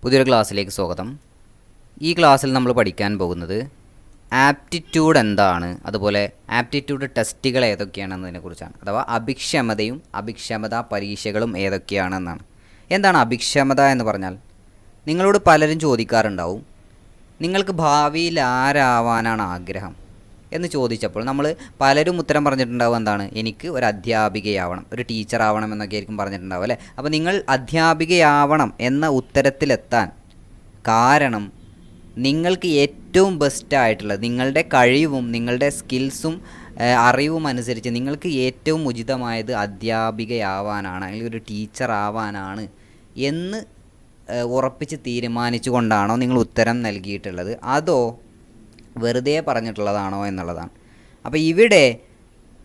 പുതിയൊരു ക്ലാസ്സിലേക്ക് സ്വാഗതം. ഈ ക്ലാസ്സിൽ നമ്മൾ പഠിക്കാൻ പോകുന്നത് ആപ്റ്റിറ്റ്യൂഡ് എന്താണ്, അതുപോലെ ആപ്റ്റിറ്റ്യൂഡ് ടെസ്റ്റുകൾ ഏതൊക്കെയാണെന്നതിനെക്കുറിച്ചാണ്. അഥവാ അഭിക്ഷമതയും അഭിക്ഷമതാ പരീക്ഷകളും ഏതൊക്കെയാണെന്നാണ്. എന്താണ് അഭിക്ഷമത എന്ന് പറഞ്ഞാൽ? നിങ്ങളോട് പലരും ചോദിക്കാറുണ്ടാവും, നിങ്ങൾക്ക് ഭാവിയിൽ ആരാവാനാണ് ആഗ്രഹം എന്ന് ചോദിച്ചപ്പോൾ നമ്മൾ പലരും ഉത്തരം പറഞ്ഞിട്ടുണ്ടാവും, എന്താണ്, എനിക്ക് ഒരു അധ്യാപികയാവണം, ഒരു ടീച്ചർ ആവണം എന്നൊക്കെ ആയിരിക്കും പറഞ്ഞിട്ടുണ്ടാവും അല്ലേ. അപ്പോൾ നിങ്ങൾ അധ്യാപികയാവണം എന്ന ഉത്തരത്തിലെത്താൻ കാരണം നിങ്ങൾക്ക് ഏറ്റവും ബെസ്റ്റായിട്ടുള്ളത് നിങ്ങളുടെ കഴിവും നിങ്ങളുടെ സ്കിൽസും അറിവും അനുസരിച്ച് നിങ്ങൾക്ക് ഏറ്റവും ഉചിതമായത് അധ്യാപികയാവാനാണ്, അല്ലെങ്കിൽ ഒരു ടീച്ചർ ആവാനാണ് എന്ന് ഉറപ്പിച്ച് തീരുമാനിച്ചു കൊണ്ടാണോ നിങ്ങൾ ഉത്തരം നൽകിയിട്ടുള്ളത്, അതോ വെറുതെ പറഞ്ഞിട്ടുള്ളതാണോ എന്നുള്ളതാണ്. അപ്പോൾ ഇവിടെ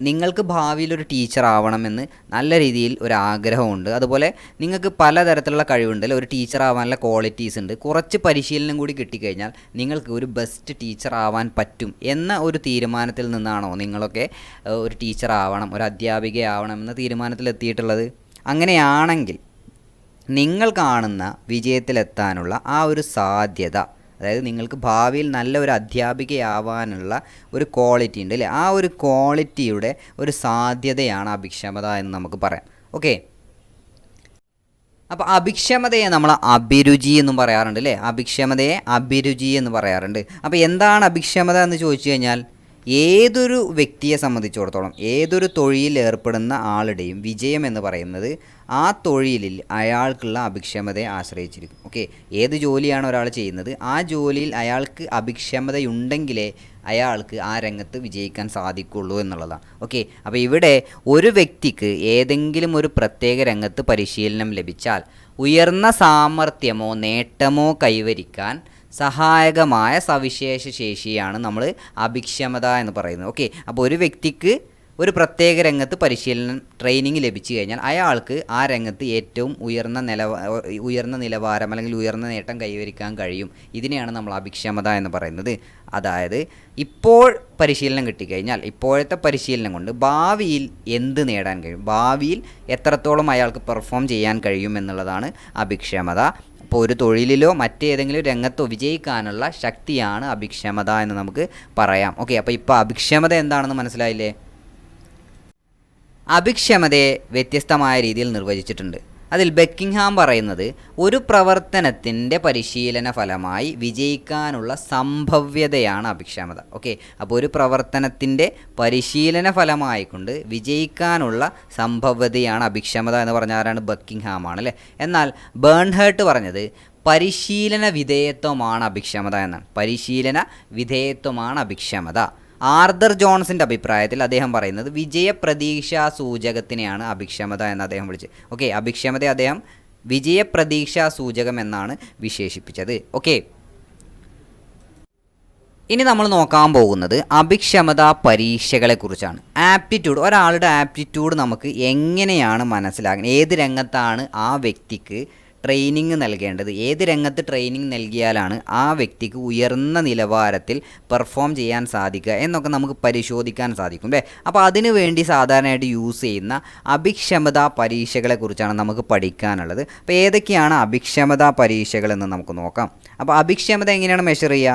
നിങ്ങൾക്ക് ഭാവിയിൽ ഒരു ടീച്ചർ ആവണമെന്ന് നല്ല രീതിയിൽ ഒരു ആഗ്രഹമുണ്ട്, അതുപോലെ നിങ്ങൾക്ക് പലതരത്തിലുള്ള കഴിവുണ്ട്, ഒരു ടീച്ചർ ആവാനുള്ള ക്വാളിറ്റീസ് ഉണ്ട്, കുറച്ച് പരിശീലനം കൂടി കിട്ടിക്കഴിഞ്ഞാൽ നിങ്ങൾക്ക് ഒരു ബെസ്റ്റ് ടീച്ചർ ആവാൻ പറ്റും എന്ന ഒരു തീരുമാനത്തിൽ നിന്നാണോ നിങ്ങളൊക്കെ ഒരു ടീച്ചർ ആവണം, ഒരു അധ്യാപികയാവണം എന്ന തീരുമാനത്തിലെത്തിയിട്ടുള്ളത്? അങ്ങനെയാണെങ്കിൽ നിങ്ങൾ കാണുന്ന വിജയത്തിലെത്താനുള്ള ആ ഒരു സാധ്യത, അതായത് നിങ്ങൾക്ക് ഭാവിയിൽ നല്ല ഒരു അധ്യാപികയാവാനുള്ള ഒരു ക്വാളിറ്റി ഉണ്ട് അല്ലേ, ആ ഒരു ക്വാളിറ്റിയുടെ ഒരു സാധ്യതയാണ് അഭിക്ഷമത എന്ന് നമുക്ക് പറയാം. ഓക്കെ, അപ്പോൾ അഭിക്ഷമതയെ നമ്മൾ അഭിരുചി എന്നും പറയാറുണ്ട് അല്ലേ, അഭിക്ഷമതയെ അഭിരുചി എന്ന് പറയാറുണ്ട്. അപ്പോൾ എന്താണ് അഭിക്ഷമത എന്ന് ചോദിച്ചു കഴിഞ്ഞാൽ, ഏതൊരു വ്യക്തിയെ സംബന്ധിച്ചിടത്തോളം ഏതൊരു തൊഴിലിൽ ഏർപ്പെടുന്ന ആളുടെയും വിജയം എന്ന് പറയുന്നത് ആ തൊഴിലിൽ അയാൾക്കുള്ള അഭിക്ഷമതയെ ആശ്രയിച്ചിരിക്കും. ഓക്കെ, ഏത് ജോലിയാണ് ഒരാൾ ചെയ്യുന്നത്, ആ ജോലിയിൽ അയാൾക്ക് അഭിക്ഷമതയുണ്ടെങ്കിലേ അയാൾക്ക് ആ രംഗത്ത് വിജയിക്കാൻ സാധിക്കുള്ളൂ എന്നുള്ളതാണ്. ഓക്കെ, അപ്പോൾ ഇവിടെ ഒരു വ്യക്തിക്ക് ഏതെങ്കിലും ഒരു പ്രത്യേക രംഗത്ത് പരിശീലനം ലഭിച്ചാൽ ഉയർന്ന സാമർത്ഥ്യമോ നേട്ടമോ കൈവരിക്കാൻ സഹായകമായ സവിശേഷ ശേഷിയാണ് നമ്മൾ അഭിക്ഷമത എന്ന് പറയുന്നത്. ഓക്കെ, അപ്പോൾ ഒരു വ്യക്തിക്ക് ഒരു പ്രത്യേക രംഗത്ത് പരിശീലനം ട്രെയിനിങ് ലഭിച്ചു കഴിഞ്ഞാൽ അയാൾക്ക് ആ രംഗത്ത് ഏറ്റവും ഉയർന്ന നിലവാരം അല്ലെങ്കിൽ ഉയർന്ന നേട്ടം കൈവരിക്കാൻ കഴിയും. ഇതിനെയാണ് നമ്മൾ അഭിക്ഷമത എന്ന് പറയുന്നത്. അതായത് ഇപ്പോൾ പരിശീലനം കിട്ടിക്കഴിഞ്ഞാൽ ഇപ്പോഴത്തെ പരിശീലനം കൊണ്ട് ഭാവിയിൽ എന്ത് നേടാൻ കഴിയും, ഭാവിയിൽ എത്രത്തോളം അയാൾക്ക് പെർഫോം ചെയ്യാൻ കഴിയും എന്നുള്ളതാണ് അഭിക്ഷമത. അപ്പോൾ ഒരു തൊഴിലിലോ മറ്റേതെങ്കിലും രംഗത്തോ വിജയിക്കാനുള്ള ശക്തിയാണ് അഭിക്ഷമത എന്ന് നമുക്ക് പറയാം. ഓക്കെ, അപ്പോൾ ഇപ്പോൾ അഭിക്ഷമത എന്താണെന്ന് മനസ്സിലായില്ലേ? അഭിക്ഷമതയെ വ്യത്യസ്തമായ രീതിയിൽ നിർവചിച്ചിട്ടുണ്ട്. അതിൽ ബക്കിംഗ്ഹാം പറയുന്നത് ഒരു പ്രവർത്തനത്തിൻ്റെ പരിശീലന ഫലമായി വിജയിക്കാനുള്ള സംഭവ്യതയാണ് അഭിക്ഷമത. ഓക്കെ, അപ്പോൾ ഒരു പ്രവർത്തനത്തിൻ്റെ പരിശീലന ഫലമായിക്കൊണ്ട് വിജയിക്കാനുള്ള സംഭവ്യതയാണ് അഭിക്ഷമത എന്ന് പറഞ്ഞ ആരാണ്? ബക്കിംഗ്ഹാം ആണ് അല്ലേ. എന്നാൽ ബേൺഹേർട്ട് പറഞ്ഞത് പരിശീലന വിധേയത്വമാണ് അഭിക്ഷമത എന്നാണ്. പരിശീലന വിധേയത്വമാണ് അഭിക്ഷമത. ആർതർ ജോൺസിൻ്റെ അഭിപ്രായത്തിൽ അദ്ദേഹം പറയുന്നത് വിജയപ്രതീക്ഷാ സൂചകത്തിനെയാണ് അഭിക്ഷമത എന്ന് അദ്ദേഹം വിളിച്ചത്. ഓക്കെ, അഭിക്ഷമതയെ അദ്ദേഹം വിജയപ്രതീക്ഷാ സൂചകം എന്നാണ് വിശേഷിപ്പിച്ചത്. ഓക്കെ, ഇനി നമ്മൾ നോക്കാൻ പോകുന്നത് അഭിക്ഷമതാ പരീക്ഷകളെക്കുറിച്ചാണ്. ആപ്റ്റിറ്റ്യൂഡ്, ഒരാളുടെ ആപ്റ്റിറ്റ്യൂഡ് നമുക്ക് എങ്ങനെയാണ് മനസ്സിലാക്കുന്നത്, ഏത് രംഗത്താണ് ആ വ്യക്തിക്ക് ട്രെയിനിങ് നൽകേണ്ടത്, ഏത് രംഗത്ത് ട്രെയിനിങ് നൽകിയാലാണ് ആ വ്യക്തിക്ക് ഉയർന്ന നിലവാരത്തിൽ പെർഫോം ചെയ്യാൻ സാധിക്കുക എന്നൊക്കെ നമുക്ക് പരിശോധിക്കാൻ സാധിക്കും അല്ലേ. അപ്പോൾ അതിനു വേണ്ടി സാധാരണയായിട്ട് യൂസ് ചെയ്യുന്ന അഭിക്ഷമതാ പരീക്ഷകളെക്കുറിച്ചാണ് നമുക്ക് പഠിക്കാനുള്ളത്. അപ്പോൾ ഏതൊക്കെയാണ് അഭിക്ഷമതാ പരീക്ഷകളെന്ന് നമുക്ക് നോക്കാം. അപ്പോൾ അഭിക്ഷമത എങ്ങനെയാണ് മെഷർ ചെയ്യുക?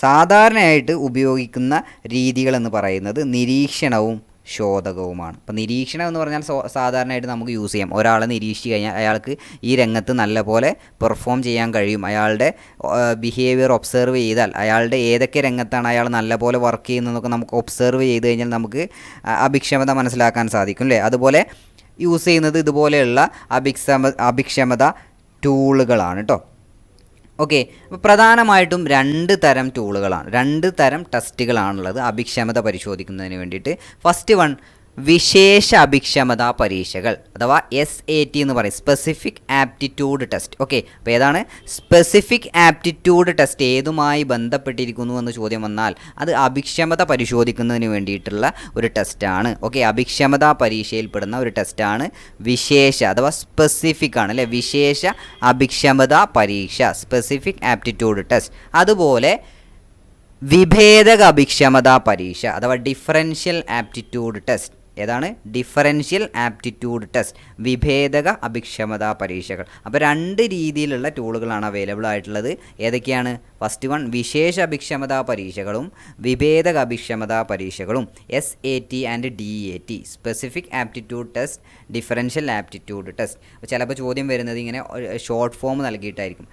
സാധാരണയായിട്ട് ഉപയോഗിക്കുന്ന രീതികളെന്ന് പറയുന്നത് നിരീക്ഷണവും ശോധകവുമാണ്. അപ്പോൾ നിരീക്ഷണം എന്ന് പറഞ്ഞാൽ സാധാരണയായിട്ട് നമുക്ക് യൂസ് ചെയ്യാം. ഒരാളെ നിരീക്ഷിച്ച് കഴിഞ്ഞാൽ അയാൾക്ക് ഈ രംഗത്ത് നല്ലപോലെ പെർഫോം ചെയ്യാൻ കഴിയും, അയാളുടെ ബിഹേവിയർ ഒബ്സർവ് ചെയ്താൽ അയാളുടെ ഏതൊക്കെ രംഗത്താണ് അയാൾ നല്ലപോലെ വർക്ക് ചെയ്യുന്നതെന്നൊക്കെ നമുക്ക് ഒബ്സർവ് ചെയ്ത് കഴിഞ്ഞാൽ നമുക്ക് അഭിക്ഷമത മനസ്സിലാക്കാൻ സാധിക്കും അല്ലേ. അതുപോലെ യൂസ് ചെയ്യുന്നത് ഇതുപോലെയുള്ള അഭിക്ഷമത ടൂളുകളാണ് കേട്ടോ. ഓക്കെ, അപ്പോൾ പ്രധാനമായിട്ടും രണ്ട് തരം ടൂളുകളാണ്, രണ്ട് തരം ടെസ്റ്റുകളാണുള്ളത് അഭിക്ഷമത പരിശോധിക്കുന്നതിന് വേണ്ടിയിട്ട്. ഫസ്റ്റ് വൺ, വിശേഷ അഭിക്ഷമതാ പരീക്ഷകൾ അഥവാ SAT എന്ന് പറയും, സ്പെസിഫിക് ആപ്റ്റിറ്റ്യൂഡ് ടെസ്റ്റ്. ഓക്കെ, അപ്പോൾ ഏതാണ് സ്പെസിഫിക് ആപ്റ്റിറ്റ്യൂഡ് ടെസ്റ്റ്, ഏതുമായി ബന്ധപ്പെട്ടിരിക്കുന്നു എന്ന് ചോദ്യം വന്നാൽ അത് അഭിക്ഷമത പരിശോധിക്കുന്നതിന് വേണ്ടിയിട്ടുള്ള ഒരു ടെസ്റ്റാണ്. ഓക്കെ, അഭിക്ഷമതാ പരീക്ഷയിൽപ്പെടുന്ന ഒരു ടെസ്റ്റാണ് വിശേഷ അഥവാ സ്പെസിഫിക് ആണ് അല്ലേ, വിശേഷ അഭിക്ഷമതാ പരീക്ഷ, സ്പെസിഫിക് ആപ്റ്റിറ്റ്യൂഡ് ടെസ്റ്റ്. അതുപോലെ വിഭേദക അഭിക്ഷമതാ പരീക്ഷ അഥവാ ഡിഫറൻഷ്യൽ ആപ്റ്റിറ്റ്യൂഡ് ടെസ്റ്റ് ഏതാണ്? ഡിഫറൻഷ്യൽ ആപ്റ്റിറ്റ്യൂഡ് ടെസ്റ്റ്, വിഭേദക അഭിക്ഷമതാ പരീക്ഷകൾ. അപ്പോൾ 2 രീതിയിലുള്ള ടൂളുകളാണ് അവൈലബിൾ ആയിട്ടുള്ളത്. ഏതൊക്കെയാണ്? ഫസ്റ്റ് വൺ വിശേഷ അഭിക്ഷമതാ പരീക്ഷകളും വിഭേദക അഭിക്ഷമതാ പരീക്ഷകളും, SAT and DAT, specific aptitude test, differential aptitude test. ചിലപ്പോൾ ചോദ്യം വരുന്നത് ഇങ്ങനെ ഷോർട്ട് ഫോം നൽകിയിട്ടായിരിക്കും.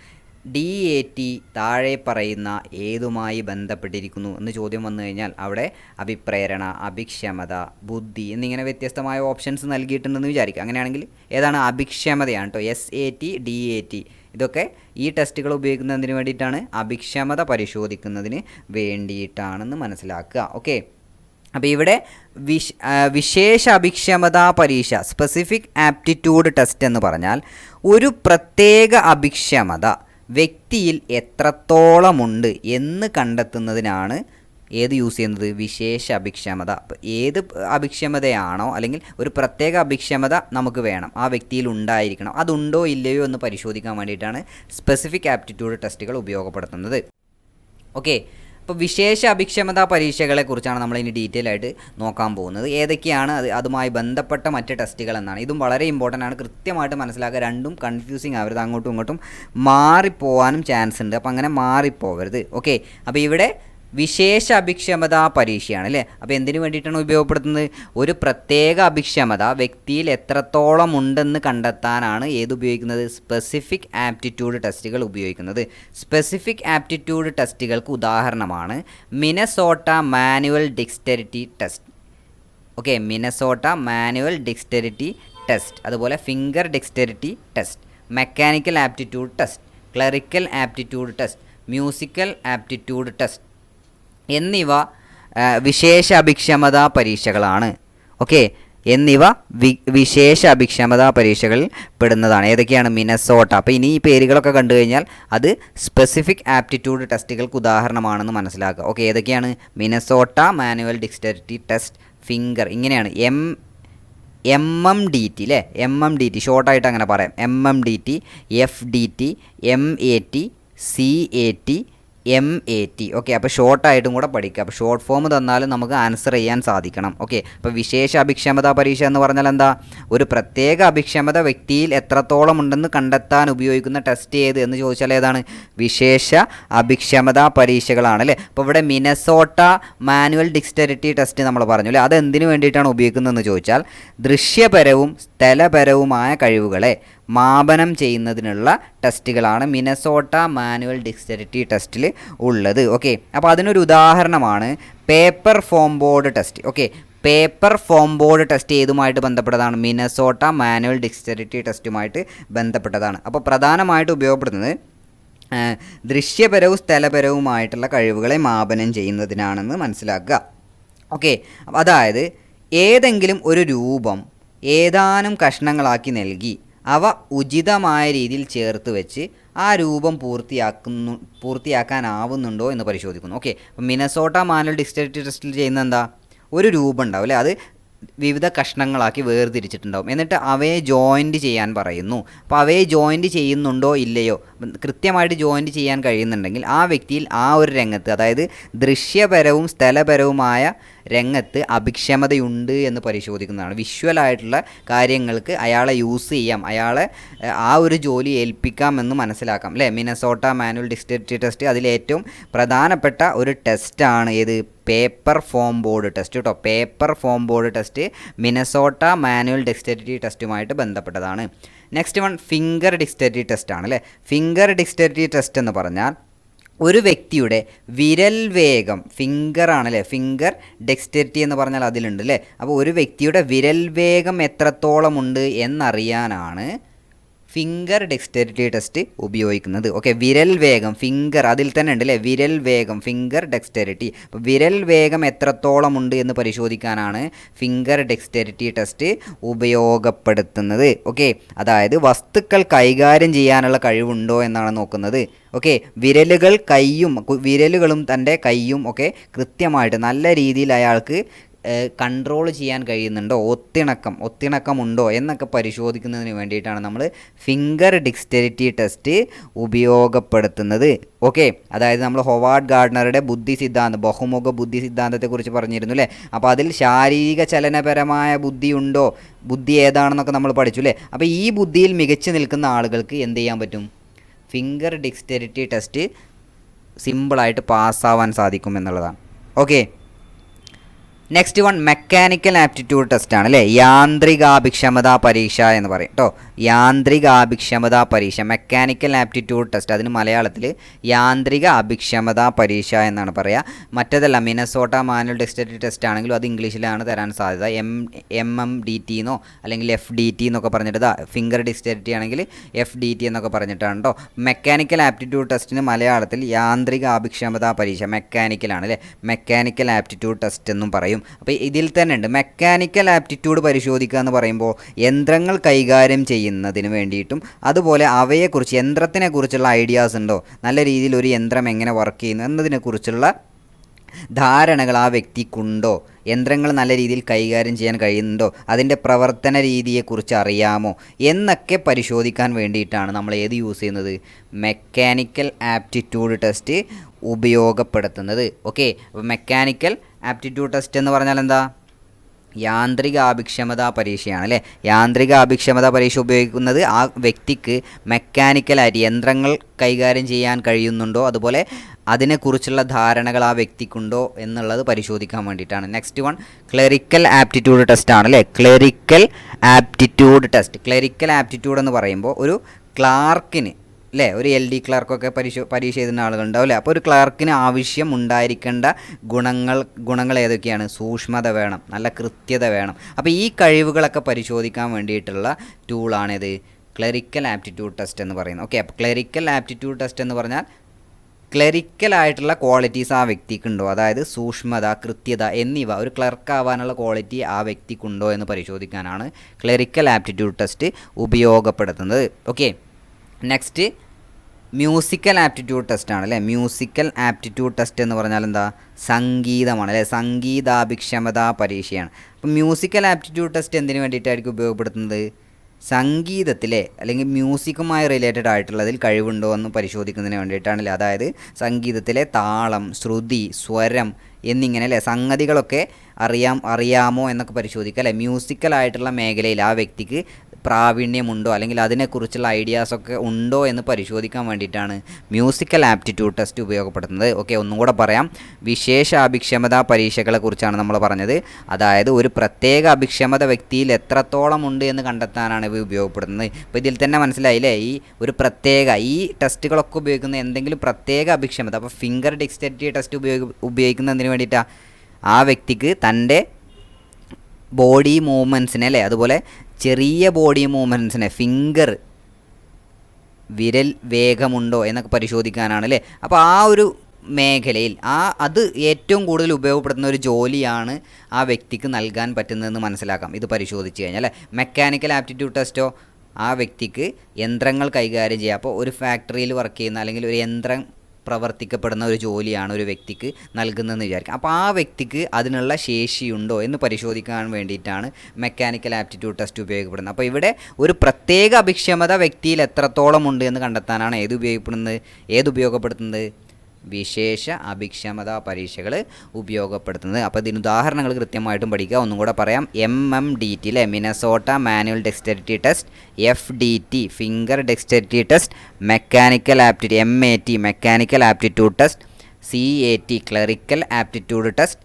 DAT താഴെ പറയുന്ന ഏതുമായി ബന്ധപ്പെട്ടിരിക്കുന്നു എന്ന് ചോദ്യം വന്നു കഴിഞ്ഞാൽ അവിടെ അഭിപ്രേരണ, അഭിക്ഷമത, ബുദ്ധി എന്നിങ്ങനെ വ്യത്യസ്തമായ ഓപ്ഷൻസ് നൽകിയിട്ടുണ്ടെന്ന് വിചാരിക്കുക. അങ്ങനെയാണെങ്കിൽ ഏതാണ്? അഭിക്ഷമതയാണ് കേട്ടോ. SAT, DAT ഇതൊക്കെ ഈ ടെസ്റ്റുകൾ ഉപയോഗിക്കുന്നതിന് വേണ്ടിയിട്ടാണ്, അഭിക്ഷമത പരിശോധിക്കുന്നതിന് വേണ്ടിയിട്ടാണെന്ന് മനസ്സിലാക്കുക. ഓക്കെ, അപ്പോൾ ഇവിടെ വിശേഷ അഭിക്ഷമതാ പരീക്ഷ, സ്പെസിഫിക് ആപ്റ്റിറ്റ്യൂഡ് ടെസ്റ്റ് എന്ന് പറഞ്ഞാൽ ഒരു പ്രത്യേക അഭിക്ഷമത വ്യക്തിയിൽ എത്രത്തോളമുണ്ട് എന്ന് കണ്ടെത്തുന്നതിനാണ് ഏത് യൂസ് ചെയ്യുന്നത്? വിശേഷ അഭിക്ഷമത. അപ്പോൾ ഏത് അഭിക്ഷമതയാണോ അല്ലെങ്കിൽ ഒരു പ്രത്യേക അഭിക്ഷമത നമുക്ക് വേണം, ആ വ്യക്തിയിൽ ഉണ്ടായിരിക്കണം, അതുണ്ടോ ഇല്ലയോ എന്ന് പരിശോധിക്കാൻ വേണ്ടിയിട്ടാണ് സ്പെസിഫിക് ആപ്റ്റിറ്റ്യൂഡ് ടെസ്റ്റുകൾ ഉപയോഗപ്പെടുത്തുന്നത്. ഓക്കെ, അപ്പോൾ വിശേഷ അഭിക്ഷമതാ പരീക്ഷകളെക്കുറിച്ചാണ് നമ്മൾ ഇനി ഡീറ്റെയിൽ ആയിട്ട് നോക്കാൻ പോകുന്നത്. ഏതൊക്കെയാണ് അതുമായി ബന്ധപ്പെട്ട മറ്റ് ടെസ്റ്റുകൾ എന്നാണ്. ഇതും വളരെ ഇമ്പോർട്ടൻ്റ് ആണ്, കൃത്യമായിട്ട് മനസ്സിലാക്കുക. രണ്ടും കൺഫ്യൂസിങ് ആവരുത്, അങ്ങോട്ടും ഇങ്ങോട്ടും മാറിപ്പോവാനും ചാൻസ് ഉണ്ട്. അപ്പോൾ അങ്ങനെ മാറിപ്പോവരുത്. ഓക്കെ, അപ്പോൾ ഇവിടെ വിശേഷ അഭിക്ഷമതാ പരീക്ഷയാണ് അല്ലേ. അപ്പോൾ എന്തിനു വേണ്ടിയിട്ടാണ് ഉപയോഗപ്പെടുത്തുന്നത്? ഒരു പ്രത്യേക അഭിക്ഷമത വ്യക്തിയിൽ എത്രത്തോളം ഉണ്ടെന്ന് കണ്ടെത്താനാണ് ഉപയോഗിക്കുന്നത്? സ്പെസിഫിക് ആപ്റ്റിറ്റ്യൂഡ് ടെസ്റ്റുകൾ ഉപയോഗിക്കുന്നത്. സ്പെസിഫിക് ആപ്റ്റിറ്റ്യൂഡ് ടെസ്റ്റുകൾക്ക് ഉദാഹരണമാണ് Minnesota manual dexterity test. Okay, Minnesota manual dexterity test, അതുപോലെ finger dexterity test, mechanical aptitude test, clerical aptitude test, musical aptitude test എന്നിവ വിശേഷ അഭിക്ഷമതാ പരീക്ഷകളാണ്. ഓക്കെ, എന്നിവ വിശേഷ അഭിക്ഷമതാ പരീക്ഷകളിൽ പെടുന്നതാണ്. ഏതൊക്കെയാണ്? മിനസോട്ട. അപ്പോൾ ഇനി ഈ പേരുകളൊക്കെ കണ്ടു കഴിഞ്ഞാൽ അത് സ്പെസിഫിക് ആപ്റ്റിറ്റ്യൂഡ് ടെസ്റ്റുകൾക്ക് ഉദാഹരണമാണെന്ന് മനസ്സിലാക്കുക. ഓക്കെ, ഏതൊക്കെയാണ്? Minnesota manual dexterity test, finger, ഇങ്ങനെയാണ് MMDT അല്ലേ, MMDT ഷോർട്ടായിട്ട് അങ്ങനെ പറയാം. MMDT, FDT, MAT, CAT, MAT. Okay, അപ്പോൾ ഷോർട്ടായിട്ടും കൂടെ പഠിക്കുക. അപ്പോൾ ഷോർട്ട് ഫോം തന്നാലും നമുക്ക് ആൻസർ ചെയ്യാൻ സാധിക്കണം. ഓക്കെ, അപ്പോൾ വിശേഷ അഭിക്ഷമതാ പരീക്ഷ എന്ന് പറഞ്ഞാൽ എന്താ? ഒരു പ്രത്യേക അഭിക്ഷമത വ്യക്തിയിൽ എത്രത്തോളം ഉണ്ടെന്ന് കണ്ടെത്താൻ ഉപയോഗിക്കുന്ന ടെസ്റ്റ് ഏത് എന്ന് ചോദിച്ചാൽ ഏതാണ്? വിശേഷ അഭിക്ഷമതാ പരീക്ഷകളാണ് അല്ലേ. അപ്പോൾ ഇവിടെ മിനസോട്ട മാനുവൽ ഡെക്സ്റ്ററിറ്റി ടെസ്റ്റ് നമ്മൾ പറഞ്ഞു അല്ലേ, അത് എന്തിനു വേണ്ടിയിട്ടാണ് ഉപയോഗിക്കുന്നതെന്ന് ചോദിച്ചാൽ ദൃശ്യപരവും സ്ഥലപരവുമായ കഴിവുകളെ മാപനം ചെയ്യുന്നതിനുള്ള ടെസ്റ്റുകളാണ് മിനസോട്ട മാനുവൽ ഡെക്സ്റ്ററിറ്റി ടെസ്റ്റിൽ ഉള്ളത്. ഓക്കെ, അപ്പോൾ അതിനൊരു ഉദാഹരണമാണ് paper form board test. Okay, paper form board test ഏതുമായിട്ട് ബന്ധപ്പെട്ടതാണ്? മിനസോട്ട മാനുവൽ ഡെക്സ്റ്ററിറ്റി ടെസ്റ്റുമായിട്ട് ബന്ധപ്പെട്ടതാണ്. അപ്പോൾ പ്രധാനമായിട്ട് ഉപയോഗപ്പെടുന്നത് ദൃശ്യപരവും സ്ഥലപരവുമായിട്ടുള്ള കഴിവുകളെ മാപനം ചെയ്യുന്നതിനാണെന്ന് മനസ്സിലാക്കുക. ഓക്കെ, അതായത് ഏതെങ്കിലും ഒരു രൂപം ഏതാനും കഷ്ണങ്ങളാക്കി നൽകി അവ ഉചിതമായ രീതിയിൽ ചേർത്ത് വെച്ച് ആ രൂപം പൂർത്തിയാക്കാനാവുന്നുണ്ടോ എന്ന് പരിശോധിക്കുന്നു. ഓക്കെ, അപ്പോൾ മിനസോട്ട മാനുവൽ ഡെക്സ്റ്ററിറ്റി ടെസ്റ്റിൽ ചെയ്യുന്ന എന്താ? ഒരു രൂപം ഉണ്ടാവും അല്ലേ, അത് വിവിധ കഷ്ണങ്ങളാക്കി വേർതിരിച്ചിട്ടുണ്ടാവും. എന്നിട്ട് അവയെ ജോയിൻറ്റ് ചെയ്യാൻ പറയുന്നു. അപ്പോൾ അവയെ ജോയിൻറ്റ് ചെയ്യുന്നുണ്ടോ ഇല്ലയോ, കൃത്യമായിട്ട് ജോയിൻറ്റ് ചെയ്യാൻ കഴിയുന്നുണ്ടെങ്കിൽ ആ വ്യക്തിയിൽ ആ ഒരു രംഗത്ത്, അതായത് ദൃശ്യപരവും സ്ഥലപരവുമായ രംഗത്ത് അഭിക്ഷമതയുണ്ട് എന്ന് പരിശോധിക്കുന്നതാണ്. വിഷ്വലായിട്ടുള്ള കാര്യങ്ങൾക്ക് അയാളെ യൂസ് ചെയ്യാം, അയാളെ ആ ഒരു ജോലി ഏൽപ്പിക്കാം എന്ന് മനസ്സിലാക്കാം അല്ലേ. മിനസോട്ട മാനുവൽ ഡെക്സ്റ്ററിറ്റി ടെസ്റ്റ് അതിലേറ്റവും പ്രധാനപ്പെട്ട ഒരു ടെസ്റ്റാണ് ഏത്? പേപ്പർ ഫോം ബോർഡ് ടെസ്റ്റ് കേട്ടോ. Paper form board test Minnesota manual dexterity ടെസ്റ്റുമായിട്ട് ബന്ധപ്പെട്ടതാണ്. Next one finger dexterity test ആണ് അല്ലേ. ഫിംഗർ ഡെക്സ്റ്ററിറ്റി ടെസ്റ്റ് എന്ന് പറഞ്ഞാൽ ഒരു വ്യക്തിയുടെ വിരൽ വേഗം, ഫിംഗർ ആണല്ലേ, ഫിംഗർ ഡെക്സ്റ്ററിറ്റി എന്ന് പറഞ്ഞാൽ അതിലുണ്ട് അല്ലേ. അപ്പോൾ ഒരു വ്യക്തിയുടെ വിരൽ വേഗം എത്രത്തോളമുണ്ട് എന്നറിയാനാണ് ഫിംഗർ ഡെക്സ്റ്ററിറ്റി ടെസ്റ്റ് ഉപയോഗിക്കുന്നത്. ഓക്കെ, വിരൽ വേഗം, ഫിംഗർ അതിൽ തന്നെ ഉണ്ട് അല്ലേ, വിരൽ വേഗം, ഫിംഗർ ഡെക്സ്റ്ററിറ്റി. അപ്പോൾ വിരൽ വേഗം എത്രത്തോളം ഉണ്ട് എന്ന് പരിശോധിക്കാനാണ് ഫിംഗർ ഡെക്സ്റ്ററിറ്റി ടെസ്റ്റ് ഉപയോഗപ്പെടുത്തുന്നത്. ഓക്കെ, അതായത് വസ്തുക്കൾ കൈകാര്യം ചെയ്യാനുള്ള കഴിവുണ്ടോ എന്നാണ് നോക്കുന്നത്. ഓക്കെ, വിരലുകളും തൻ്റെ കൈയും ഒക്കെ കൃത്യമായിട്ട് നല്ല രീതിയിൽ അയാൾക്ക് കൺട്രോൾ ചെയ്യാൻ കഴിയുന്നുണ്ടോ, ഒത്തിണക്കമുണ്ടോ എന്നൊക്കെ പരിശോധിക്കുന്നതിന് വേണ്ടിയിട്ടാണ് നമ്മൾ ഫിംഗർ ഡിക്സ്റ്ററിറ്റി ടെസ്റ്റ് ഉപയോഗപ്പെടുത്തുന്നത്. ഓക്കെ, അതായത് നമ്മൾ ഹൊവാർഡ് ഗാർഡനറുടെ ബഹുമുഖ ബുദ്ധി സിദ്ധാന്തത്തെക്കുറിച്ച് പറഞ്ഞിരുന്നു അല്ലേ. അപ്പോൾ അതിൽ ശാരീരിക ചലനപരമായ ബുദ്ധി ഏതാണെന്നൊക്കെ നമ്മൾ പഠിച്ചു അല്ലേ. അപ്പോൾ ഈ ബുദ്ധിയിൽ മികച്ചു നിൽക്കുന്ന ആളുകൾക്ക് എന്ത് ചെയ്യാൻ പറ്റും, ഫിംഗർ ഡിക്സ്റ്ററിറ്റി ടെസ്റ്റ് സിമ്പിളായിട്ട് പാസ്സാവാൻ സാധിക്കും എന്നുള്ളതാണ്. Okay, next one mechanical aptitude test ആണ് അല്ലേ. യാന്ത്രികാഭിക്ഷമതാ പരീക്ഷ എന്ന് പറയും കേട്ടോ. യാന്ത്രികാഭിക്ഷമതാ പരീക്ഷ, മെക്കാനിക്കൽ ആപ്റ്റിറ്റ്യൂഡ് ടെസ്റ്റ്, അതിന് മലയാളത്തിൽ യാന്ത്രിക അഭിക്ഷമതാ പരീക്ഷ എന്നാണ് പറയുക. മറ്റേതല്ല, മിനസോട്ട മാനുവൽ ഡെക്സ്റ്ററിറ്റി ടെസ്റ്റ് ആണെങ്കിലും അത് ഇംഗ്ലീഷിലാണ് തരാൻ സാധ്യത. MMDT എന്നോ അല്ലെങ്കിൽ FDT എന്നൊക്കെ പറഞ്ഞിട്ട്, ഫിംഗർ ഡെക്സ്റ്ററിറ്റി ആണെങ്കിൽ FDT എന്നൊക്കെ പറഞ്ഞിട്ടാണ് കേട്ടോ. മെക്കാനിക്കൽ ആപ്റ്റിറ്റ്യൂഡ് ടെസ്റ്റിന് മലയാളത്തിൽ യാന്ത്രിക അഭിക്ഷമതാ പരീക്ഷ, മെക്കാനിക്കലാണ് അല്ലേ, മെക്കാനിക്കൽ ആപ്റ്റിറ്റ്യൂഡ് ടെസ്റ്റ് എന്നും പറയും. അപ്പോൾ ഇതിൽ തന്നെ ഉണ്ട് മെക്കാനിക്കൽ ആപ്റ്റിറ്റ്യൂഡ് പരിശോധിക്കുക എന്ന് പറയുമ്പോൾ യന്ത്രങ്ങൾ കൈകാര്യം ചെയ്യുന്നതിന് വേണ്ടിയിട്ടും അതുപോലെ അവയെക്കുറിച്ച്, യന്ത്രത്തിനെക്കുറിച്ചുള്ള ഐഡിയാസ് ഉണ്ടോ, നല്ല രീതിയിൽ ഒരു യന്ത്രം എങ്ങനെ വർക്ക് ചെയ്യുന്നു എന്നതിനെക്കുറിച്ചുള്ള ധാരണകൾ ആ വ്യക്തിക്കുണ്ടോ, യന്ത്രങ്ങൾ നല്ല രീതിയിൽ കൈകാര്യം ചെയ്യാൻ കഴിയുന്നുണ്ടോ, അതിൻ്റെ പ്രവർത്തന രീതിയെക്കുറിച്ച് അറിയാമോ എന്നൊക്കെ പരിശോധിക്കാൻ വേണ്ടിയിട്ടാണ് നമ്മൾ ഏത് യൂസ് ചെയ്യുന്നത്, മെക്കാനിക്കൽ ആപ്റ്റിറ്റ്യൂഡ് ടെസ്റ്റ് ഉപയോഗപ്പെടുത്തുന്നത്. ഓക്കെ, അപ്പോൾ മെക്കാനിക്കൽ ആപ്റ്റിറ്റ്യൂഡ് ടെസ്റ്റ് എന്ന് പറഞ്ഞാൽ എന്താ, യാന്ത്രികാഭിക്ഷമതാ പരീക്ഷയാണ് അല്ലേ. യാന്ത്രികാഭിക്ഷമതാ പരീക്ഷ ഉപയോഗിക്കുന്നത് ആ വ്യക്തിക്ക് മെക്കാനിക്കലായിട്ട് യന്ത്രങ്ങൾ കൈകാര്യം ചെയ്യാൻ കഴിയുന്നുണ്ടോ, അതുപോലെ അതിനെക്കുറിച്ചുള്ള ധാരണകൾ ആ വ്യക്തിക്കുണ്ടോ എന്നുള്ളത് പരിശോധിക്കാൻ വേണ്ടിയിട്ടാണ്. Next one clerical aptitude test ആണ് അല്ലേ. Clerical aptitude test, clerical aptitude എന്ന് പറയുമ്പോൾ ഒരു ക്ലാർക്കിന് അല്ലേ, ഒരു LD ക്ലർക്കൊക്കെ പരീക്ഷ എഴുതുന്ന ആളുകളുണ്ടാവും അല്ലേ. അപ്പോൾ ഒരു ക്ലർക്കിന് ആവശ്യം ഉണ്ടായിരിക്കേണ്ട ഗുണങ്ങൾ ഏതൊക്കെയാണ്, സൂക്ഷ്മത വേണം, നല്ല കൃത്യത വേണം. അപ്പോൾ ഈ കഴിവുകളൊക്കെ പരിശോധിക്കാൻ വേണ്ടിയിട്ടുള്ള ടൂളാണിത് ക്ലറിക്കൽ ആപ്റ്റിറ്റ്യൂഡ് ടെസ്റ്റ് എന്ന് പറയുന്നത്. ഓക്കെ, അപ്പോൾ ക്ലറിക്കൽ ആപ്റ്റിറ്റ്യൂഡ് ടെസ്റ്റ് എന്ന് പറഞ്ഞാൽ ക്ലറിക്കലായിട്ടുള്ള ക്വാളിറ്റീസ് ആ വ്യക്തിക്കുണ്ടോ, അതായത് സൂക്ഷ്മത, കൃത്യത എന്നിവ, ഒരു ക്ലർക്ക് ആവാനുള്ള ക്വാളിറ്റി ആ വ്യക്തിക്കുണ്ടോ എന്ന് പരിശോധിക്കാനാണ് ക്ലറിക്കൽ ആപ്റ്റിറ്റ്യൂഡ് ടെസ്റ്റ് ഉപയോഗപ്പെടുത്തുന്നത്. Okay, next musical aptitude test ആണ് അല്ലേ. മ്യൂസിക്കൽ ആപ്റ്റിറ്റ്യൂഡ് ടെസ്റ്റ് എന്ന് പറഞ്ഞാൽ എന്താ, സംഗീതമാണ് അല്ലേ, സംഗീതാഭിക്ഷമതാ പരീക്ഷയാണ്. അപ്പോൾ മ്യൂസിക്കൽ ആപ്റ്റിറ്റ്യൂഡ് ടെസ്റ്റ് എന്തിനു വേണ്ടിയിട്ടായിരിക്കും ഉപയോഗപ്പെടുത്തുന്നത്, സംഗീതത്തിലെ അല്ലെങ്കിൽ മ്യൂസിക്കുമായി റിലേറ്റഡ് ആയിട്ടുള്ളതിൽ കഴിവുണ്ടോ എന്ന് പരിശോധിക്കുന്നതിന് വേണ്ടിയിട്ടാണല്ലേ. അതായത് സംഗീതത്തിലെ താളം, ശ്രുതി, സ്വരം എന്നിങ്ങനെ അല്ലേ സംഗതികളൊക്കെ അറിയാമോ എന്നൊക്കെ പരിശോധിക്കുക അല്ലേ. മ്യൂസിക്കലായിട്ടുള്ള മേഖലയിൽ ആ വ്യക്തിക്ക് പ്രാവീണ്യമുണ്ടോ അല്ലെങ്കിൽ അതിനെക്കുറിച്ചുള്ള ഐഡിയാസൊക്കെ ഉണ്ടോ എന്ന് പരിശോധിക്കാൻ വേണ്ടിയിട്ടാണ് മ്യൂസിക്കൽ ആപ്റ്റിറ്റ്യൂഡ് ടെസ്റ്റ് ഉപയോഗപ്പെടുത്തുന്നത്. ഓക്കെ, ഒന്നും കൂടെ പറയാം, വിശേഷ അഭിക്ഷമതാ പരീക്ഷകളെ കുറിച്ചാണ് നമ്മൾ പറഞ്ഞത്. അതായത് ഒരു പ്രത്യേക അഭിക്ഷമത വ്യക്തിയിൽ എത്രത്തോളം ഉണ്ട് എന്ന് കണ്ടെത്താനാണ് ഇവ ഉപയോഗപ്പെടുത്തുന്നത്. ഇപ്പോൾ ഇതിൽ തന്നെ മനസ്സിലായില്ലേ, ഈ ടെസ്റ്റുകളൊക്കെ ഉപയോഗിക്കുന്ന എന്തെങ്കിലും പ്രത്യേക അഭിക്ഷമത. അപ്പോൾ ഫിംഗർ ഡിക്സ്റ്ററിറ്റി ടെസ്റ്റ് ഉപയോഗിക്കുന്നതിന് വേണ്ടിയിട്ടാണ് ആ വ്യക്തിക്ക് തൻ്റെ ബോഡി മൂവ്മെൻറ്റ്സിനെ അല്ലേ, അതുപോലെ ചെറിയ ബോഡി മൂവ്മെൻറ്റ്സിനെ, വിരൽ വേഗമുണ്ടോ എന്നൊക്കെ പരിശോധിക്കാനാണ് അല്ലേ. അപ്പോൾ ആ ഒരു മേഖലയിൽ അത് ഏറ്റവും കൂടുതൽ ഉപയോഗപ്പെടുത്തുന്ന ഒരു ജോലിയാണ് ആ വ്യക്തിക്ക് നൽകാൻ പറ്റുന്നതെന്ന് മനസ്സിലാക്കാം ഇത് പരിശോധിച്ച് കഴിഞ്ഞാൽ അല്ലേ. മെക്കാനിക്കൽ ആപ്റ്റിറ്റ്യൂഡ് ടെസ്റ്റോ ആ വ്യക്തിക്ക് യന്ത്രങ്ങൾ കൈകാര്യം ചെയ്യുക. അപ്പോൾ ഒരു ഫാക്ടറിയിൽ വർക്ക് ചെയ്യുന്ന അല്ലെങ്കിൽ ഒരു യന്ത്രം പ്രവർത്തിക്കപ്പെടുന്ന ഒരു ജോലിയാണ് ഒരു വ്യക്തിക്ക് നൽകുന്നതെന്ന് വിചാരിക്കാം. അപ്പോൾ ആ വ്യക്തിക്ക് അതിനുള്ള ശേഷിയുണ്ടോ എന്ന് പരിശോധിക്കാൻ വേണ്ടിയിട്ടാണ് മെക്കാനിക്കൽ ആപ്റ്റിറ്റ്യൂഡ് ടെസ്റ്റ് ഉപയോഗപ്പെടുന്നത്. അപ്പോൾ ഇവിടെ ഒരു പ്രത്യേക അഭിക്ഷമത വ്യക്തിയിൽ എത്രത്തോളം ഉണ്ട് എന്ന് കണ്ടെത്താനാണ് ഏത് ഉപയോഗപ്പെടുത്തുന്നത്, വിശേഷ അഭിക്ഷമതാ പരീക്ഷകൾ ഉപയോഗപ്പെടുത്തുന്നത്. അപ്പോൾ ഇതിന് ഉദാഹരണങ്ങൾ കൃത്യമായിട്ടും പഠിക്കുക. ഒന്നും കൂടെ പറയാം, MMDT അല്ലേ, Minnesota manual dexterity test, FDT finger dexterity test, mechanical aptitude MAT mechanical aptitude test, CAT clerical aptitude test,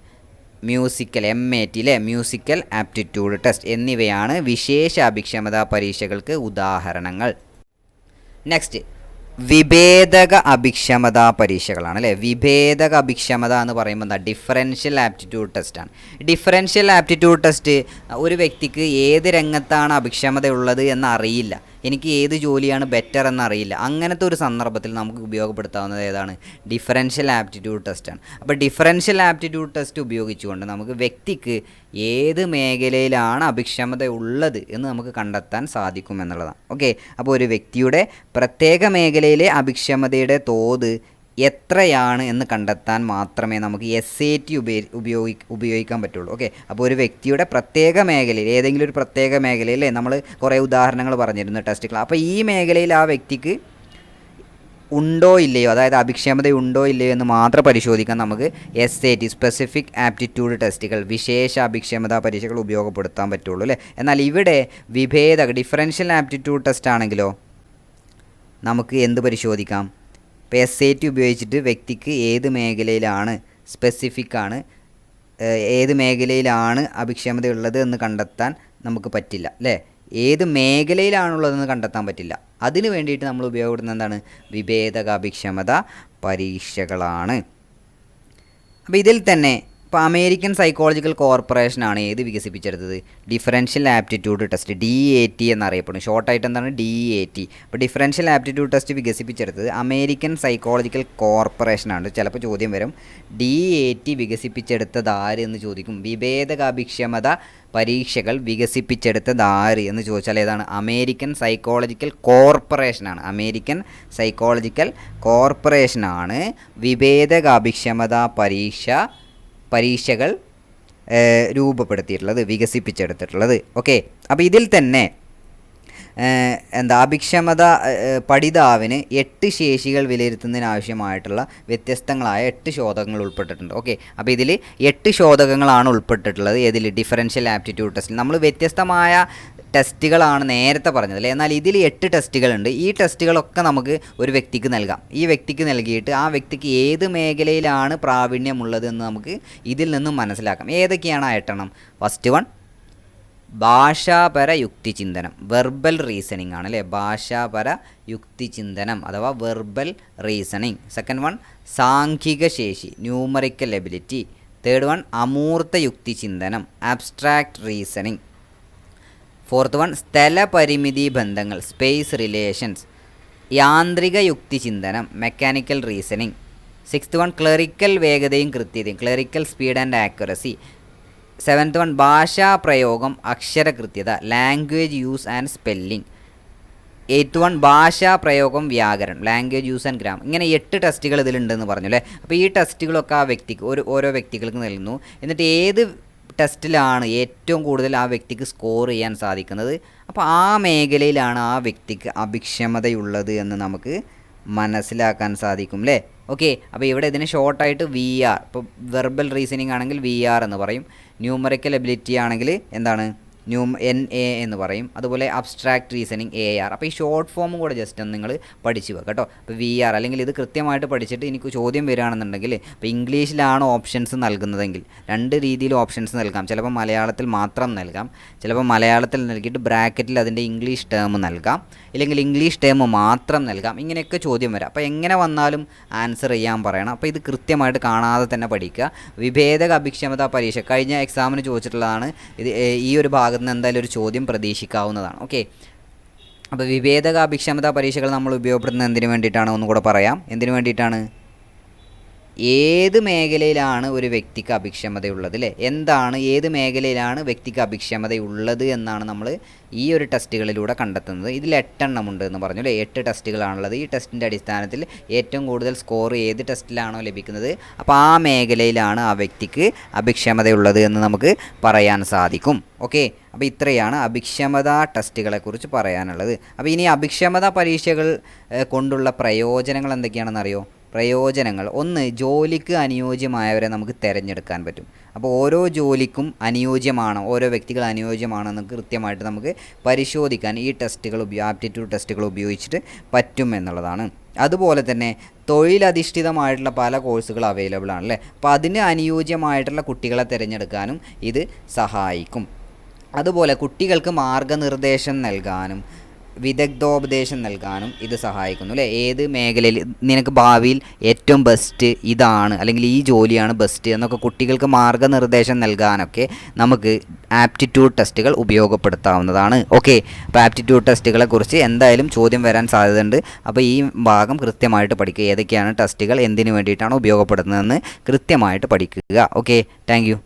musical MAT അല്ലേ മ്യൂസിക്കൽ ആപ്റ്റിറ്റ്യൂഡ് ടെസ്റ്റ് എന്നിവയാണ് വിശേഷ അഭിക്ഷമതാ പരീക്ഷകൾക്ക് ഉദാഹരണങ്ങൾ. നെക്സ്റ്റ് വിഭേദക അഭിക്ഷമതാ പരീക്ഷകളാണ് അല്ലേ. വിഭേദക അഭിക്ഷമത എന്ന് പറയുമ്പോൾ എന്താ, ഡിഫറൻഷ്യൽ ആപ്റ്റിറ്റ്യൂഡ് ടെസ്റ്റാണ്. ഡിഫറൻഷ്യൽ ആപ്റ്റിറ്റ്യൂഡ് ടെസ്റ്റ് ഒരു വ്യക്തിക്ക് ഏത് രംഗത്താണ് അഭിക്ഷമത ഉള്ളത് എന്നറിയില്ല, എനിക്ക് ഏത് ജോലിയാണ് ബെറ്റർ എന്നറിയില്ല. അങ്ങനത്തെ ഒരു സന്ദർഭത്തിൽ നമുക്ക് ഉപയോഗപ്പെടുത്താവുന്നത് ഏതാണ്, ഡിഫറൻഷ്യൽ ആപ്റ്റിറ്റ്യൂഡ് ടെസ്റ്റാണ്. അപ്പോൾ ഡിഫറൻഷ്യൽ ആപ്റ്റിറ്റ്യൂഡ് ടെസ്റ്റ് ഉപയോഗിച്ചുകൊണ്ട് നമുക്ക് വ്യക്തിക്ക് ഏത് മേഖലയിലാണ് അഭിക്ഷമത ഉള്ളത് എന്ന് നമുക്ക് കണ്ടെത്താൻ സാധിക്കും എന്നുള്ളതാണ്. ഓക്കെ, അപ്പോൾ ഒരു വ്യക്തിയുടെ പ്രത്യേക മേഖലയിലെ അഭിക്ഷമതയുടെ തോത് എത്രയാണ് എന്ന് കണ്ടെത്താൻ മാത്രമേ നമുക്ക് SAT ഉപയോഗിക്കാൻ പറ്റുള്ളൂ. ഓക്കെ, അപ്പോൾ ഒരു വ്യക്തിയുടെ പ്രത്യേക മേഖലയിൽ, ഏതെങ്കിലും ഒരു പ്രത്യേക മേഖലയിൽ നമ്മൾ കുറേ ഉദാഹരണങ്ങൾ പറഞ്ഞിരുന്നു ടെസ്റ്റുകൾ. അപ്പോൾ ഈ മേഖലയിൽ ആ വ്യക്തിക്ക് ഉണ്ടോ ഇല്ലയോ, അതായത് അഭിക്ഷമത ഉണ്ടോ ഇല്ലയോ എന്ന് മാത്രം പരിശോധിക്കാൻ നമുക്ക് SAT സ്പെസിഫിക് ആപ്റ്റിറ്റ്യൂഡ് ടെസ്റ്റുകൾ, വിശേഷ അഭിക്ഷമതാ പരീക്ഷകൾ ഉപയോഗപ്പെടുത്താൻ പറ്റുള്ളൂ അല്ലേ. എന്നാൽ ഇവിടെ ഡിഫറൻഷ്യൽ ആപ്റ്റിറ്റ്യൂഡ് ടെസ്റ്റ് ആണെങ്കിലോ നമുക്ക് എന്ത് പരിശോധിക്കാം? ഇപ്പോൾ SAT ഉപയോഗിച്ചിട്ട് വ്യക്തിക്ക് ഏത് മേഖലയിലാണ് സ്പെസിഫിക്കാണ്, ഏത് മേഖലയിലാണ് അഭിക്ഷമതയുള്ളത് എന്ന് കണ്ടെത്താൻ നമുക്ക് പറ്റില്ല അല്ലേ. ഏത് മേഖലയിലാണുള്ളതെന്ന് കണ്ടെത്താൻ പറ്റില്ല. അതിന് വേണ്ടിയിട്ട് നമ്മൾ ഉപയോഗപ്പെടുത്തുന്ന എന്താണ്? വിഭേദക അഭിക്ഷമത പരീക്ഷകളാണ്. അപ്പോൾ ഇതിൽ തന്നെ ഇപ്പോൾ അമേരിക്കൻ സൈക്കോളജിക്കൽ കോർപ്പറേഷനാണ് ഏത് വികസിപ്പിച്ചെടുത്തത്? ഡിഫറൻഷ്യൽ ആപ്റ്റിറ്റ്യൂഡ് ടെസ്റ്റ്, DAT എന്നറിയപ്പെടുന്നു. ഷോർട്ടായിട്ട് എന്താണ്? DAT. അപ്പോൾ ഡിഫറൻഷ്യൽ ആപ്റ്റിറ്റ്യൂഡ് ടെസ്റ്റ് വികസിപ്പിച്ചെടുത്തത് അമേരിക്കൻ സൈക്കോളജിക്കൽ കോർപ്പറേഷനാണ്. ചിലപ്പോൾ ചോദ്യം വരും, DAT വികസിപ്പിച്ചെടുത്തത് ആര് എന്ന് ചോദിക്കും. വിഭേദക അഭിക്ഷമത പരീക്ഷകൾ വികസിപ്പിച്ചെടുത്തത് ആര് എന്ന് ചോദിച്ചാൽ ഏതാണ്? അമേരിക്കൻ സൈക്കോളജിക്കൽ കോർപ്പറേഷനാണ്. അമേരിക്കൻ സൈക്കോളജിക്കൽ കോർപ്പറേഷനാണ് വിഭേദക അഭിക്ഷമത പരീക്ഷകൾ രൂപപ്പെടുത്തിയിട്ടുള്ളത്, വികസിപ്പിച്ചെടുത്തിട്ടുള്ളത്. ഓക്കെ, അപ്പോൾ ഇതിൽ തന്നെ അഭിക്ഷമത പഠിതാവിന് 8 ശേഷികൾ വിലയിരുത്തുന്നതിനാവശ്യമായിട്ടുള്ള വ്യത്യസ്തങ്ങളായ 8 ശോധകങ്ങൾ ഉൾപ്പെട്ടിട്ടുണ്ട്. ഓക്കെ, അപ്പോൾ ഇതിൽ 8 ശോധകങ്ങളാണ് ഉൾപ്പെട്ടിട്ടുള്ളത്. ഇതിൽ ഡിഫറൻഷ്യൽ ആപ്റ്റിറ്റ്യൂഡ് ടെസ്റ്റിൽ നമ്മൾ വ്യത്യസ്തമായ ടെസ്റ്റുകളാണ് നേരത്തെ പറഞ്ഞത് അല്ലേ. എന്നാൽ ഇതിൽ 8 ടെസ്റ്റുകളുണ്ട്. ഈ ടെസ്റ്റുകളൊക്കെ നമുക്ക് ഒരു വ്യക്തിക്ക് നൽകാം. ഈ വ്യക്തിക്ക് നൽകിയിട്ട് ആ വ്യക്തിക്ക് ഏത് മേഖലയിലാണ് പ്രാവീണ്യമുള്ളത് എന്ന് നമുക്ക് ഇതിൽ നിന്നും മനസ്സിലാക്കാം. ഏതൊക്കെയാണ് ആ 8 എണ്ണം? ഫസ്റ്റ് വൺ ഭാഷാപര യുക്തിചിന്തനം, വെർബൽ റീസണിങ് ആണ് അല്ലേ. ഭാഷാപര യുക്തിചിന്തനം അഥവാ വെർബൽ റീസണിങ്. സെക്കൻഡ് വൺ സാംഖിക ശേഷി, ന്യൂമറിക്കൽ എബിലിറ്റി. തേർഡ് വൺ അമൂർത്ത യുക്തിചിന്തനം, ആബ്സ്ട്രാക്റ്റ് റീസണിങ്. ഫോർത്ത് വൺ സ്ഥലപരിമിതി ബന്ധങ്ങൾ, സ്പേസ് റിലേഷൻസ്. യാന്ത്രിക യുക്തിചിന്തനം, mechanical reasoning. Sixth one clerical വേഗതയും കൃത്യതയും, clerical speed and accuracy. Seventh one ഭാഷാപ്രയോഗം, അക്ഷരകൃത്യത, language use and spelling. Eighth one ഭാഷാപ്രയോഗം, വ്യാകരണം, ലാംഗ്വേജ് യൂസ് ആൻഡ് ഗ്രാമർ. ഇങ്ങനെ 8 ടെസ്റ്റുകൾ ഇതിലുണ്ടെന്ന് പറഞ്ഞു അല്ലേ. അപ്പോൾ ഈ ടെസ്റ്റുകളൊക്കെ ആ വ്യക്തിക്ക് ഓരോ വ്യക്തികൾക്ക് നൽകുന്നു. എന്നിട്ട് ഏത് ടെസ്റ്റിലാണ് ഏറ്റവും കൂടുതൽ ആ വ്യക്തിക്ക് സ്കോർ ചെയ്യാൻ സാധിക്കുന്നത്, അപ്പോൾ ആ മേഖലയിലാണ് ആ വ്യക്തിക്ക് അഭിക്ഷമതയുള്ളത് എന്ന് നമുക്ക് മനസ്സിലാക്കാൻ സാധിക്കും അല്ലേ. ഓക്കെ, അപ്പോൾ ഇവിടെ ഇതിന് ഷോർട്ടായിട്ട് VR, ഇപ്പോൾ വെർബൽ റീസണിങ് ആണെങ്കിൽ VR എന്ന് പറയും. ന്യൂമറിക്കൽ എബിലിറ്റി ആണെങ്കിൽ എന്താണ്? NA എന്ന് പറയും. അതുപോലെ അബ്സ്ട്രാക്റ്റ് റീസണിങ് AR. അപ്പോൾ ഈ ഷോർട്ട് ഫോമും കൂടെ ജസ്റ്റ് ഒന്ന് നിങ്ങൾ പഠിച്ചു വെക്കുക കേട്ടോ. അപ്പോൾ VR അല്ലെങ്കിൽ ഇത് കൃത്യമായിട്ട് പഠിച്ചിട്ട് എനിക്ക് ചോദ്യം വരികയാണെന്നുണ്ടെങ്കിൽ, ഇപ്പോൾ ഇംഗ്ലീഷിലാണ് ഓപ്ഷൻസ് നൽകുന്നതെങ്കിൽ 2 രീതിയിൽ ഓപ്ഷൻസ് നൽകാം. ചിലപ്പോൾ മലയാളത്തിൽ മാത്രം നൽകാം, ചിലപ്പോൾ മലയാളത്തിൽ നൽകിയിട്ട് ബ്രാക്കറ്റിൽ അതിൻ്റെ ഇംഗ്ലീഷ് ടേം നൽകാം, ഇല്ലെങ്കിൽ ഇംഗ്ലീഷ് ടേം മാത്രം നൽകാം. ഇങ്ങനെയൊക്കെ ചോദ്യം വരാം. അപ്പോൾ എങ്ങനെ വന്നാലും ആൻസർ ചെയ്യാൻ പറയണം. അപ്പോൾ ഇത് കൃത്യമായിട്ട് കാണാതെ തന്നെ പഠിക്കുക. വിഭേദക അഭിക്ഷമതാ പരീക്ഷ കഴിഞ്ഞ എക്സാമിന് ചോദിച്ചിട്ടുള്ളതാണ്. ഇത് ഈ ഒരു ഭാഗത്ത് നിന്ന് എന്തായാലും ഒരു ചോദ്യം പ്രതീക്ഷിക്കാവുന്നതാണ്. ഓക്കെ, അപ്പോൾ വിഭേദക അഭിക്ഷമതാ പരീക്ഷകൾ നമ്മൾ ഉപയോഗപ്പെടുത്തുന്നത് എന്തിനു വേണ്ടിയിട്ടാണ് ഒന്നുകൂടെ പറയാം. എന്തിനു വേണ്ടിയിട്ടാണ്? ഏത് മേഖലയിലാണ് ഒരു വ്യക്തിക്ക് അഭിക്ഷമതയുള്ളത് അല്ലേ. എന്താണ്, ഏത് മേഖലയിലാണ് വ്യക്തിക്ക് അഭിക്ഷമതയുള്ളത് എന്നാണ് നമ്മൾ ഈ ഒരു ടെസ്റ്റുകളിലൂടെ കണ്ടെത്തുന്നത്. ഇതിൽ 8 എണ്ണം ഉണ്ട് എന്ന് പറഞ്ഞു അല്ലേ. 8 ടെസ്റ്റുകളാണുള്ളത്. ഈ ടെസ്റ്റിൻ്റെ അടിസ്ഥാനത്തിൽ ഏറ്റവും കൂടുതൽ സ്കോർ ഏത് ടെസ്റ്റിലാണോ ലഭിക്കുന്നത്, അപ്പോൾ ആ മേഖലയിലാണ് ആ വ്യക്തിക്ക് അഭിക്ഷമതയുള്ളത് എന്ന് നമുക്ക് പറയാൻ സാധിക്കും. ഓക്കെ, അപ്പോൾ ഇത്രയാണ് അഭിക്ഷമതാ ടെസ്റ്റുകളെക്കുറിച്ച് പറയാനുള്ളത്. അപ്പോൾ ഇനി അഭിക്ഷമതാ പരീക്ഷകൾ കൊണ്ടുള്ള പ്രയോജനങ്ങൾ എന്തൊക്കെയാണെന്ന് അറിയോ? പ്രയോജനങ്ങൾ: ഒന്ന്, ജോലിക്ക് അനുയോജ്യമായവരെ നമുക്ക് തിരഞ്ഞെടുക്കാൻ പറ്റും. അപ്പോൾ ഓരോ ജോലിക്കും അനുയോജ്യമാണോ, ഓരോ വ്യക്തികൾ അനുയോജ്യമാണോ എന്ന് കൃത്യമായിട്ട് നമുക്ക് പരിശോധിക്കാൻ ഈ ആപ്റ്റിറ്റ്യൂഡ് ടെസ്റ്റുകൾ ഉപയോഗിച്ചിട്ട് പറ്റും എന്നുള്ളതാണ്. അതുപോലെ തന്നെ തൊഴിലധിഷ്ഠിതമായിട്ടുള്ള പല കോഴ്സുകൾ അവൈലബിൾ ആണല്ലേ. അപ്പോൾ അതിന് അനുയോജ്യമായിട്ടുള്ള കുട്ടികളെ തിരഞ്ഞെടുക്കാനും ഇത് സഹായിക്കും. അതുപോലെ കുട്ടികൾക്ക് മാർഗനിർദ്ദേശം നൽകാനും വിദഗ്ധോപദേശം നൽകാനും ഇത് സഹായിക്കുന്നു അല്ലേ. ഏത് മേഖലയിൽ നിനക്ക് ഭാവിയിൽ ഏറ്റവും ബെസ്റ്റ് ഇതാണ്, അല്ലെങ്കിൽ ഈ ജോലിയാണ് ബെസ്റ്റ് എന്നൊക്കെ കുട്ടികൾക്ക് മാർഗനിർദ്ദേശം നൽകാനൊക്കെ നമുക്ക് ആപ്റ്റിറ്റ്യൂഡ് ടെസ്റ്റുകൾ ഉപയോഗപ്പെടുത്താവുന്നതാണ്. ഓക്കെ, അപ്പോൾ ആപ്റ്റിറ്റ്യൂഡ് ടെസ്റ്റുകളെ കുറിച്ച് എന്തായാലും ചോദ്യം വരാൻ സാധ്യതയുണ്ട്. അപ്പോൾ ഈ ഭാഗം കൃത്യമായിട്ട് പഠിക്കുക. ഏതൊക്കെയാണ് ടെസ്റ്റുകൾ, എന്തിനു വേണ്ടിയിട്ടാണ് ഉപയോഗപ്പെടുത്തുന്നതെന്ന് കൃത്യമായിട്ട് പഠിക്കുക. Okay, thank you.